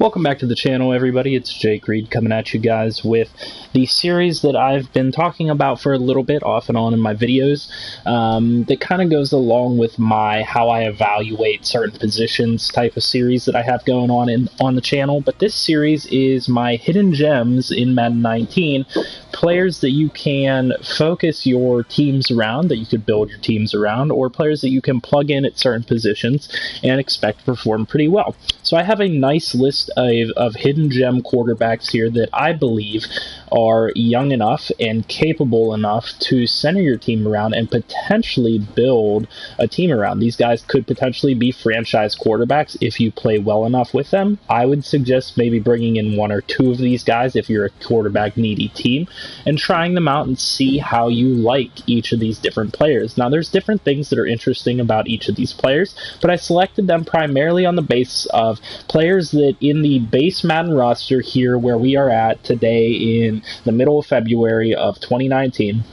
Welcome back to the channel, everybody. It's Jake Reed coming at you guys with the series that I've been talking about for a little bit off and on in my videos that kind of goes along with my how I evaluate certain positions type of series that I have going on the channel. But this series is my hidden gems in Madden 19, players that you can focus your teams around, that you could build your teams around, or players that you can plug in at certain positions and expect to perform pretty well. So I have a nice list of hidden gem quarterbacks here that I believe are young enough and capable enough to center your team around and potentially build a team around. These guys could potentially be franchise quarterbacks if you play well enough with them. I would suggest maybe bringing in one or two of these guys if you're a quarterback needy team and trying them out and see how you like each of these different players. Now, there's different things that are interesting about each of these players, but I selected them primarily on the basis of players that in the base Madden roster here where we are at today in the middle of February of 2019.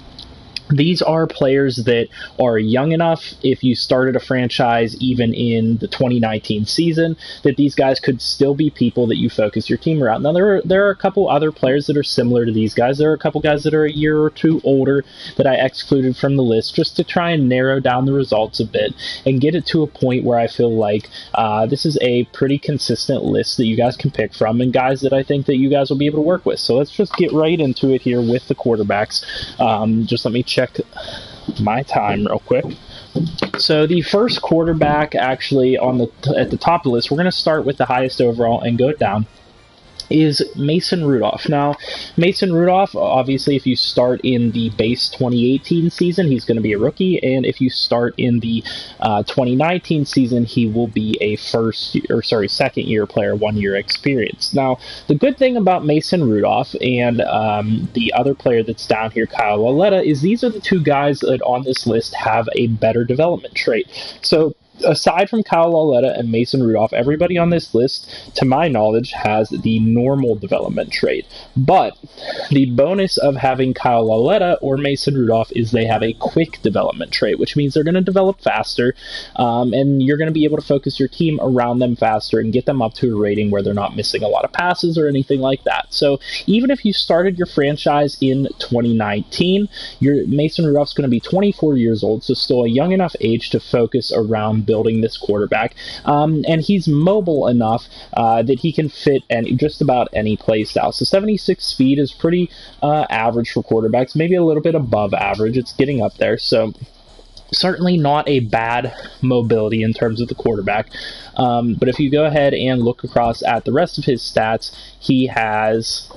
These are players that are young enough, if you started a franchise even in the 2019 season, that these guys could still be people that you focus your team around. Now, there are a couple other players that are similar to these guys. There are a couple guys that are a year or two older that I excluded from the list just to try and narrow down the results a bit and get it to a point where I feel like this is a pretty consistent list that you guys can pick from and guys that I think that you guys will be able to work with. So let's just get right into it here with the quarterbacks. Just let me check my time real quick. So the first quarterback actually at the top of the list, we're going to start with the highest overall and go down, is Mason Rudolph. Now, Mason Rudolph, obviously, if you start in the base 2018 season, he's going to be a rookie, and if you start in the 2019 season, he will be a second year player, 1 year experience. Now, the good thing about Mason Rudolph and the other player that's down here, Kyle Lauletta, is these are the two guys that on this list have a better development trait. So, aside from Kyle Lauletta and Mason Rudolph, everybody on this list, to my knowledge, has the normal development trait. But the bonus of having Kyle Lauletta or Mason Rudolph is they have a quick development trait, which means they're going to develop faster, and you're going to be able to focus your team around them faster and get them up to a rating where they're not missing a lot of passes or anything like that. So even if you started your franchise in 2019, your Mason Rudolph's going to be 24 years old, so still a young enough age to focus around building this quarterback, and he's mobile enough that he can fit just about any play style. So 76 speed is pretty average for quarterbacks, maybe a little bit above average. It's getting up there, so certainly not a bad mobility in terms of the quarterback. But if you go ahead and look across at the rest of his stats, he has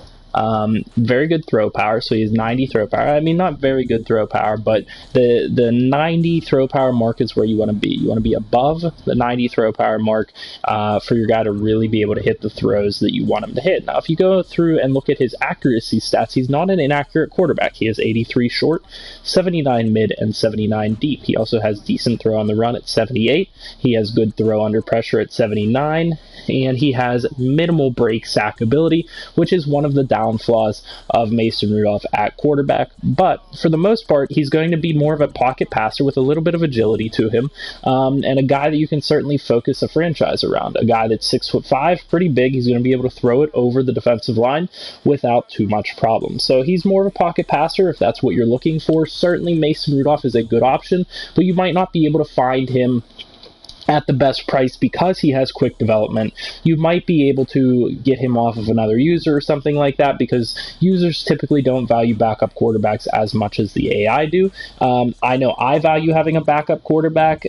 very good throw power, so he has 90 throw power. I mean, not very good throw power, but the 90 throw power mark is where you want to be. You want to be above the 90 throw power mark for your guy to really be able to hit the throws that you want him to hit. Now, if you go through and look at his accuracy stats, he's not an inaccurate quarterback. He has 83 short, 79 mid, and 79 deep. He also has decent throw on the run at 78. He has good throw under pressure at 79, and he has minimal break sack ability, which is one of the flaws of Mason Rudolph at quarterback. But for the most part, he's going to be more of a pocket passer with a little bit of agility to him, and a guy that you can certainly focus a franchise around. A guy that's 6'5", pretty big. He's going to be able to throw it over the defensive line without too much problem. So he's more of a pocket passer if that's what you're looking for. Certainly Mason Rudolph is a good option, but you might not be able to find him at the best price because he has quick development. You might be able to get him off of another user or something like that because users typically don't value backup quarterbacks as much as the AI do. I know I value having a backup quarterback,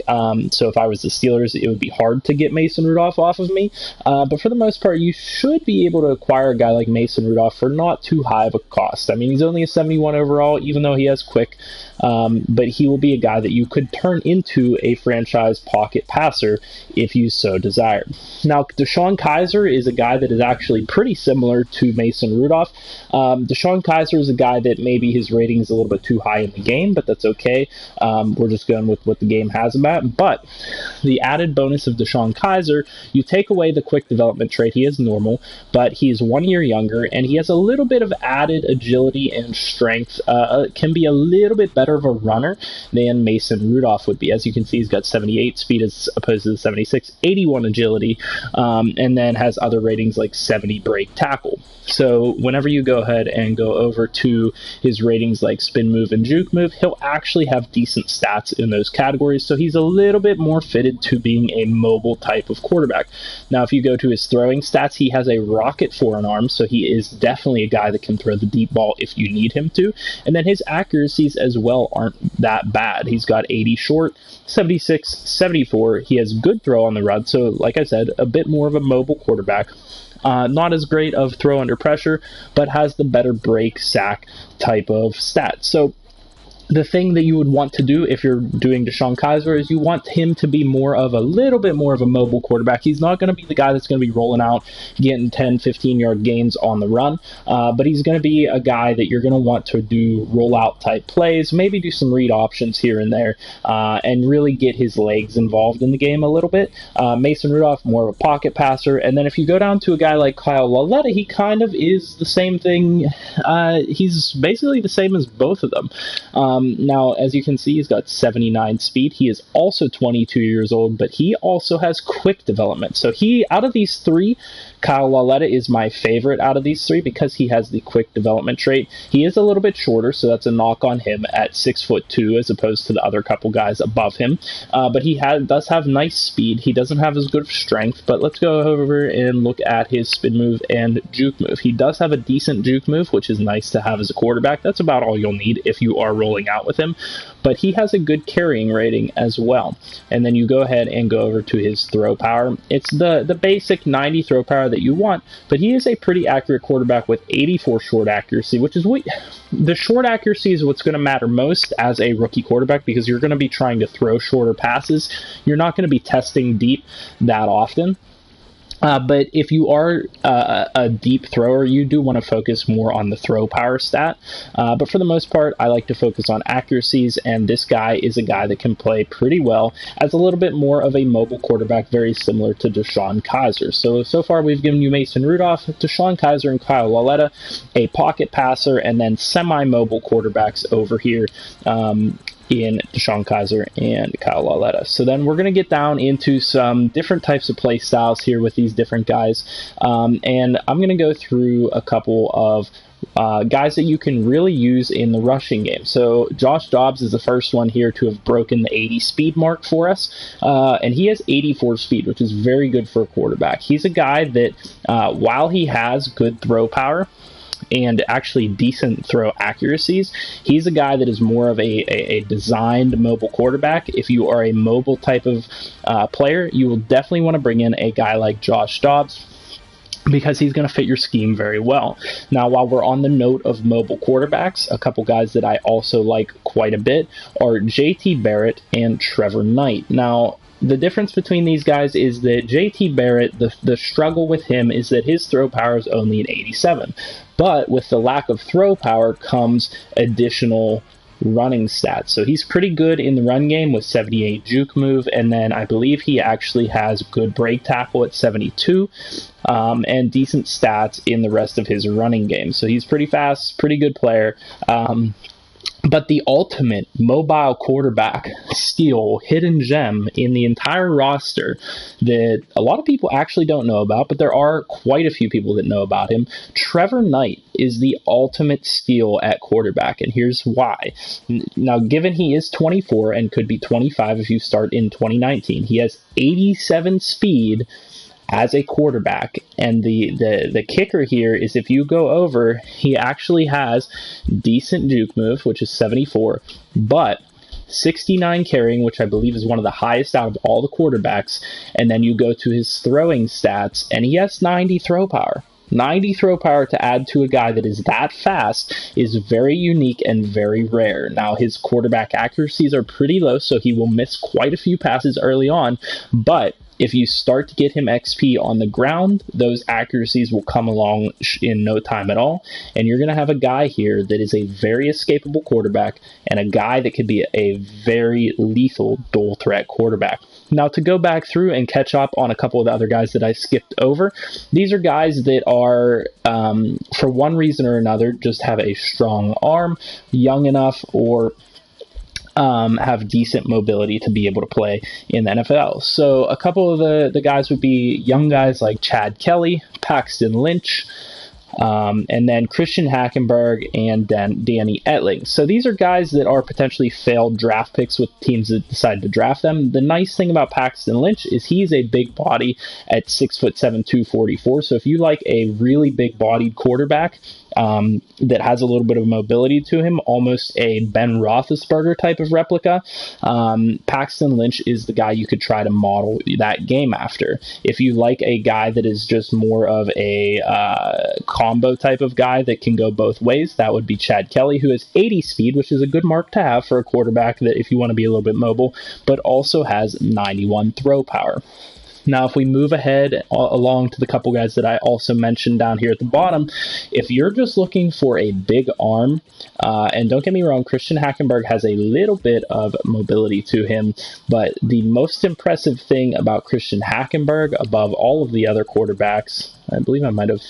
so if I was the Steelers, it would be hard to get Mason Rudolph off of me, but for the most part, you should be able to acquire a guy like Mason Rudolph for not too high of a cost. I mean, he's only a 71 overall, even though he has quick, but he will be a guy that you could turn into a franchise pocket passer if you so desired. Now, DeShone Kizer is a guy that is actually pretty similar to Mason Rudolph. DeShone Kizer is a guy that maybe his rating is a little bit too high in the game, but that's okay. We're just going with what the game has him at. But the added bonus of DeShone Kizer, you take away the quick development trait. He is normal, but he is 1 year younger, and he has a little bit of added agility and strength. Can be a little bit better of a runner than Mason Rudolph would be. As you can see, he's got 78 speed, as opposed to the 76, 81 agility, and then has other ratings like 70 break tackle. So whenever you go ahead and go over to his ratings like spin move and juke move, he'll actually have decent stats in those categories. So he's a little bit more fitted to being a mobile type of quarterback. Now, if you go to his throwing stats, he has a rocket forearm, so he is definitely a guy that can throw the deep ball if you need him to. And then his accuracies as well aren't that bad. He's got 80 short, 76, 74. He has good throw on the run. So like I said, a bit more of a mobile quarterback. Not as great of throw under pressure, but has the better break sack type of stats. So the thing that you would want to do if you're doing DeShone Kizer is you want him to be a little bit more of a mobile quarterback. He's not going to be the guy that's going to be rolling out, getting 10, 15-yard gains on the run, but he's going to be a guy that you're going to want to do rollout type plays, maybe do some read options here and there, and really get his legs involved in the game a little bit. Mason Rudolph, more of a pocket passer, and then if you go down to a guy like Kyle Lauletta, he kind of is the same thing. He's basically the same as both of them. Now, as you can see, he's got 79 speed. He is also 22 years old, but he also has quick development. So out of these three, Kyle Lauletta is my favorite out of these three because he has the quick development trait. He is a little bit shorter, so that's a knock on him at 6'2" as opposed to the other couple guys above him. But he does have nice speed. He doesn't have as good of strength, but let's go over and look at his spin move and juke move. He does have a decent juke move, which is nice to have as a quarterback. That's about all you'll need if you are rolling out with him, but he has a good carrying rating as well. And then you go ahead and go over to his throw power. It's the basic 90 throw power that you want, but he is a pretty accurate quarterback with 84 short accuracy, which is the short accuracy is what's going to matter most as a rookie quarterback because you're going to be trying to throw shorter passes. You're not going to be testing deep that often. But if you are a deep thrower, you do want to focus more on the throw power stat. But for the most part, I like to focus on accuracies, and this guy is a guy that can play pretty well as a little bit more of a mobile quarterback, very similar to DeShone Kizer. So far we've given you Mason Rudolph, DeShone Kizer, and Kyle Lauletta, a pocket passer, and then semi-mobile quarterbacks over here in DeShone Kizer and Kyle Lauletta. So then we're going to get down into some different types of play styles here with these different guys. And I'm going to go through a couple of guys that you can really use in the rushing game. So Josh Dobbs is the first one here to have broken the 80 speed mark for us, and he has 84 speed, which is very good for a quarterback. He's a guy that while he has good throw power and actually decent throw accuracies, he's a guy that is more of a designed mobile quarterback. If you are a mobile type of player, you will definitely want to bring in a guy like Josh Dobbs because he's going to fit your scheme very well. Now, while we're on the note of mobile quarterbacks, a couple guys that I also like quite a bit are JT Barrett and Trevor Knight. Now, the difference between these guys is that JT Barrett, the struggle with him is that his throw power is only an 87. But with the lack of throw power comes additional running stats. So he's pretty good in the run game with 78 juke move, and then I believe he actually has good break tackle at 72, and decent stats in the rest of his running game. So he's pretty fast, pretty good player. But the ultimate mobile quarterback steal, hidden gem in the entire roster that a lot of people actually don't know about, but there are quite a few people that know about him. Trevor Knight is the ultimate steal at quarterback, and here's why. Now, given he is 24 and could be 25 if you start in 2019, he has 87 speed as a quarterback, and the kicker here is if you go over, he actually has decent juke move, which is 74, but 69 carrying, which I believe is one of the highest out of all the quarterbacks, and then you go to his throwing stats, and he has 90 throw power. 90 throw power to add to a guy that is that fast is very unique and very rare. Now, his quarterback accuracies are pretty low, so he will miss quite a few passes early on, but if you start to get him XP on the ground, those accuracies will come along in no time at all, and you're going to have a guy here that is a very escapable quarterback and a guy that could be a very lethal dual threat quarterback. Now, to go back through and catch up on a couple of the other guys that I skipped over, these are guys that are, for one reason or another, just have a strong arm, young enough, or have decent mobility to be able to play in the NFL. So a couple of the guys would be young guys like Chad Kelly, Paxton Lynch, and then Christian Hackenberg and Danny Etling. So these are guys that are potentially failed draft picks with teams that decide to draft them. The nice thing about Paxton Lynch is he's a big body at 6'7", 244. So if you like a really big bodied quarterback that has a little bit of mobility to him, almost a Ben Roethlisberger type of replica, Paxton Lynch is the guy you could try to model that game after. If you like a guy that is just more of a combo type of guy that can go both ways, that would be Chad Kelly, who has 80 speed, which is a good mark to have for a quarterback that if you want to be a little bit mobile, but also has 91 throw power. Now, if we move ahead along to the couple guys that I also mentioned down here at the bottom, if you're just looking for a big arm, and don't get me wrong, Christian Hackenberg has a little bit of mobility to him, but the most impressive thing about Christian Hackenberg above all of the other quarterbacks, I believe I might have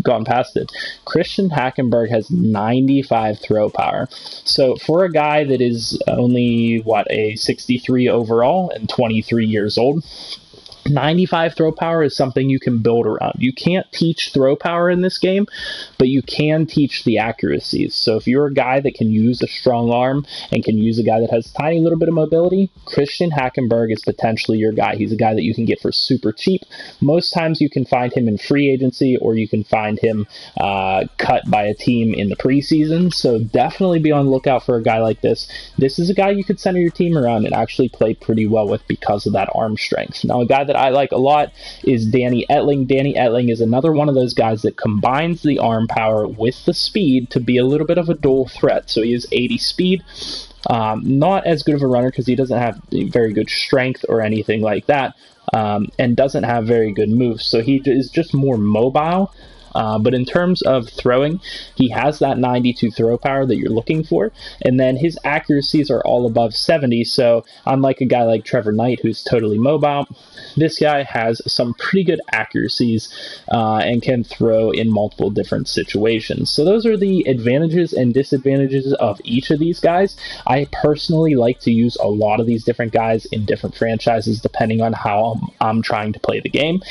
gone past it. Christian Hackenberg has 95 throw power. So for a guy that is only, a 63 overall and 23 years old, 95 throw power is something you can build around. You can't teach throw power in this game, but you can teach the accuracies. So if you're a guy that can use a strong arm and can use a guy that has a tiny little bit of mobility, Christian Hackenberg is potentially your guy. He's a guy that you can get for super cheap. Most times you can find him in free agency, or you can find him cut by a team in the preseason. So definitely be on the lookout for a guy like this. This is a guy you could center your team around and actually play pretty well with because of that arm strength. Now, a guy that I like a lot is Danny Etling. Danny Etling is another one of those guys that combines the arm power with the speed to be a little bit of a dual threat. So he has 80 speed. Not as good of a runner because he doesn't have very good strength or anything like that, and doesn't have very good moves. So he is just more mobile. But in terms of throwing, he has that 92 throw power that you're looking for, and then his accuracies are all above 70, so unlike a guy like Trevor Knight, who's totally mobile, this guy has some pretty good accuracies and can throw in multiple different situations. So those are the advantages and disadvantages of each of these guys. I personally like to use a lot of these different guys in different franchises depending on how I'm trying to play the game,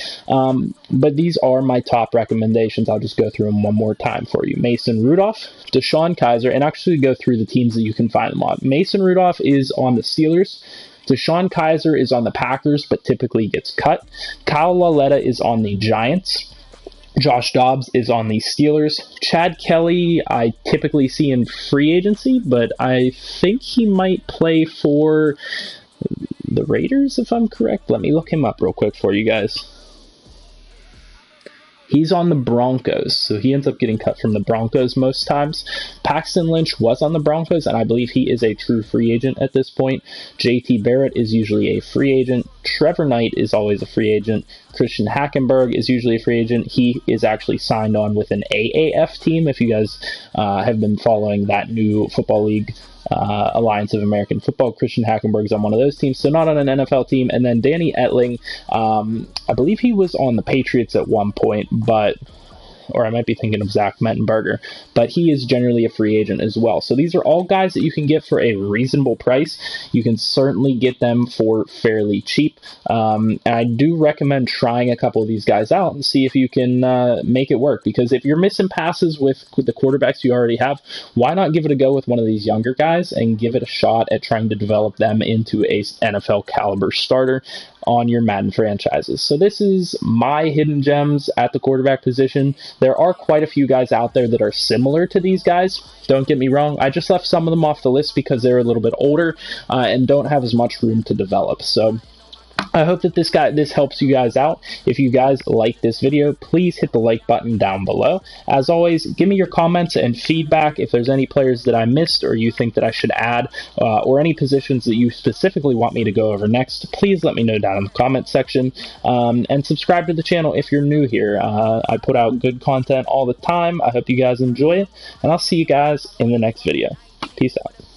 but these are my top recommendations. I'll just go through them one more time for you. Mason Rudolph, Deshaun Kaiser, and actually go through the teams that you can find them on. Mason Rudolph is on the Steelers. Deshaun Kaiser is on the Packers, but typically gets cut. Kyle Lauletta is on the Giants. Josh Dobbs is on the Steelers. Chad Kelly, I typically see in free agency, but I think he might play for the Raiders, if I'm correct. Let me look him up real quick for you guys. He's on the Broncos, so he ends up getting cut from the Broncos most times. Paxton Lynch was on the Broncos, and I believe he is a true free agent at this point. JT Barrett is usually a free agent. Trevor Knight is always a free agent. Christian Hackenberg is usually a free agent. He is actually signed on with an AAF team, if you guys have been following that new football league, Alliance of American Football. Christian Hackenberg is on one of those teams, so not on an NFL team. And then Danny Etling, I believe he was on the Patriots at one point, or I might be thinking of Zach Mettenberger, but he is generally a free agent as well. So these are all guys that you can get for a reasonable price. You can certainly get them for fairly cheap, and I do recommend trying a couple of these guys out and see if you can make it work, because if you're missing passes with the quarterbacks you already have, why not give it a go with one of these younger guys and give it a shot at trying to develop them into a NFL caliber starter on your Madden franchises. So this is my hidden gems at the quarterback position. There are quite a few guys out there that are similar to these guys. Don't get me wrong. I just left some of them off the list because they're a little bit older and don't have as much room to develop. So I hope that this helps you guys out. If you guys like this video, please hit the like button down below. As always, give me your comments and feedback. If there's any players that I missed or you think that I should add, or any positions that you specifically want me to go over next, please let me know down in the comment section. And subscribe to the channel if you're new here. I put out good content all the time. I hope you guys enjoy it, and I'll see you guys in the next video. Peace out.